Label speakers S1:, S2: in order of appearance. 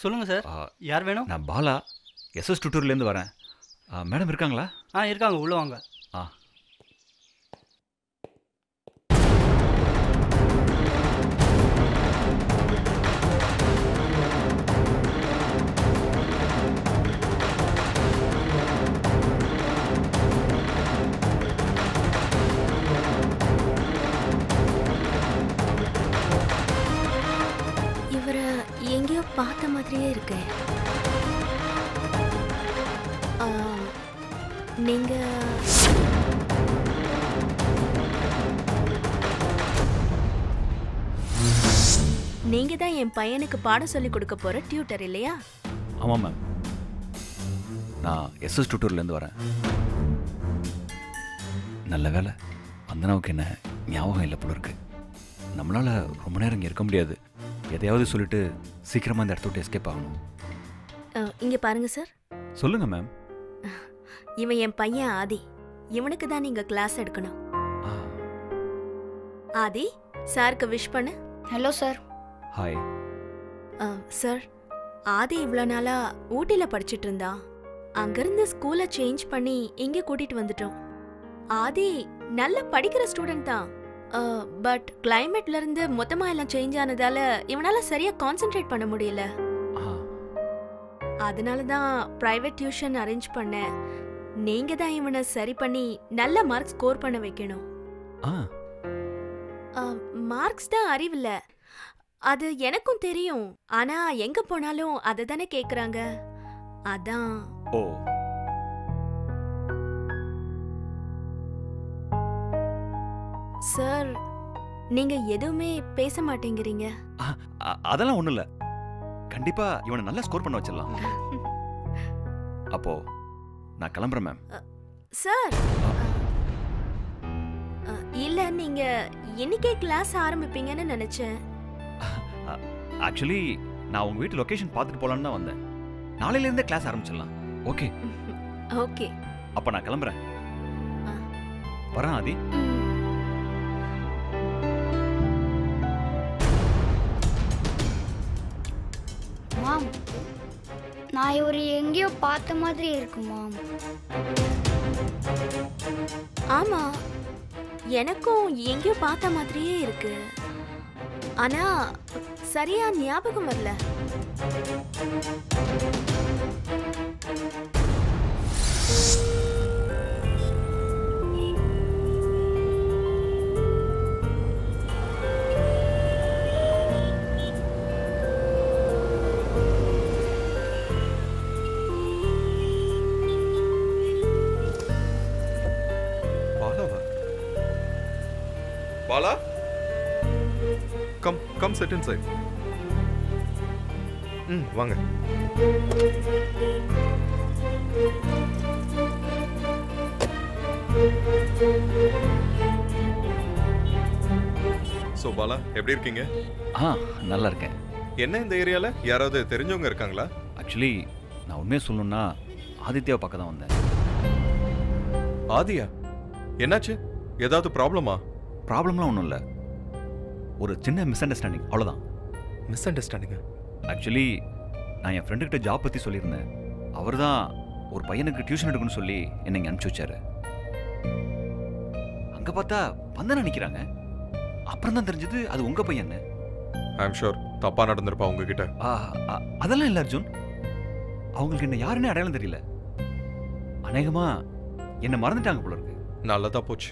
S1: சொல்லுங்கள் சார். யார் வேணும்?
S2: நான் பாலா, எஸ்எஸ் டுட்டூர்லேருந்து வரேன். மேடம் இருக்காங்களா?
S1: இருக்காங்க, உள்ளே வாங்க.
S3: இவரை எங்கேயோ பார்த்த மாதிரியே இருக்கு. நீங்க நீங்க தான் என் பையனுக்கு பாடம் சொல்லி கொடுக்க போற டியூட்டர் இல்லையா?
S2: ஆமாம் மேம், நான் எஸ்எஸ் டுட்டூர்லேருந்து வரேன். நல்ல வேலை வந்தனாவுக்கு என்ன ஞாபகம் இல்லை போல இருக்கு. நம்மளால் ரொம்ப நேரம் இங்கே இருக்க முடியாது. எதையாவது சொல்லிட்டு சீக்கிரமாக இந்த இடத்த விட்டு எஸ்கேப் ஆகணும்.
S3: இங்க பாருங்க சார்.
S2: சொல்லுங்க மேம்.
S3: இவன் என் பையன் ஆதி. இவனுக்கு தான் நீங்க கிளாஸ் எடுக்கணும். ஆதி, சாருக்கு விஷ் பண்ணு.
S4: Hello sir.
S2: Hi
S3: sir. Aadhi இவ்வளோ நாளா ஊட்டியில் படிச்சுட்டு இருந்தான். அங்கிருந்து ஸ்கூலை சேஞ்ச் பண்ணி இங்கே கூட்டிட்டு வந்துட்டோம். ஆதி நல்ல படிக்கிற ஸ்டூடெண்ட் தான். பட் கிளைமேட்ல இருந்து மொத்தமா எல்லாம் சேஞ்ச் ஆனதால இவனால சரியா கான்சென்ட்ரேட் பண்ண முடியல. அதனால தான் பிரைவேட் டியூஷன் அரேஞ்ச் பண்ணேன். நீங்க தான் இவனை சரி பண்ணி நல்ல மார்க் ஸ்கோர் பண்ண வைக்கணும். மார்க்ஸ் தான் அறிவில்ல, அது எனக்கும் தெரியும். ஆனா எங்க போனாலும் அதை தானே கேக்குறாங்க. அதான்.
S2: ஓ,
S3: சார், நீங்க எதுவுமே பேச மாட்டேங்கிறீங்க.
S2: அதெல்லாம் ஒண்ணும் இல்ல. கண்டிப்பா இவனை நல்லா ஸ்கோர் பண்ண வச்சிடலாம். அப்போ நான் கிளம்புறேன் மேம்.
S3: சார், இல்ல, நீங்க இன்னைக்கே கிளாஸ் ஆரம்பிப்பீங்கன்னு நினைச்சேன்.
S2: ஆக்சுவலி நான் உங்க வீட்டு லொகேஷன் பார்த்துட்டு போலான்னு தான் வந்தேன். நாளையில இருந்தே கிளாஸ் ஆரம்பிச்சிடலாம். Okay
S3: okay.
S2: அப்ப நான் கிளம்புறேன். வரேன் ஆதி.
S4: மாம், நான் இவர் எங்கேயோ பார்த்த மாதிரி இருக்கு மாம்.
S3: ஆமா, எனக்கும் எங்கேயோ பார்த்த மாதிரியே இருக்கு. ஆனா சரியா ஞாபகம் வரல.
S5: Bala? Come sit inside. வாங்க. சோ பாலா, எப்படி இருக்கீங்க?
S2: நல்லா இருக்கேன்.
S5: என்ன இந்த ஏரியால யாராவது தெரிஞ்சவங்க இருக்காங்களா?
S2: ஆக்சுவலி நான் உண்மையை சொல்லணும்னா ஆதித்யாவை பார்க்க தான் வந்தேன்.
S5: ஆதியா? என்னாச்சு? ஏதாவது ப்ராப்ளமா?
S2: ப்ராப்ளம்லாம் ஒன்றும் இல்லை, ஒரு சின்ன மிஸ் அண்டர்ஸ்டாண்டிங், அவ்வளோதான்.
S5: Miss understanding?
S2: ஆக்சுவலி நான் என் ஃப்ரெண்டுக்கிட்ட ஜாப் பற்றி சொல்லியிருந்தேன். அவர் தான் ஒரு பையனுக்கு டியூஷன் எடுக்கணும்னு சொல்லி என்னை இங்கே அனுப்பிச்சி வச்சாரு. அங்கே பார்த்தா வந்தனா நிற்கிறாங்க. அப்புறம் தான் தெரிஞ்சது அது உங்கள் பையன்னு.
S5: ஐ அம் ஷூர் தப்பாக நடந்திருப்பா உங்ககிட்ட.
S2: அதெல்லாம் இல்லை அர்ஜுன், அவங்களுக்கு என்ன யாருன்னே அடையாளம் தெரியல. அநேகமாக என்னை மறந்துட்டாங்க போல இருக்கு.
S5: நல்லதா போச்சு.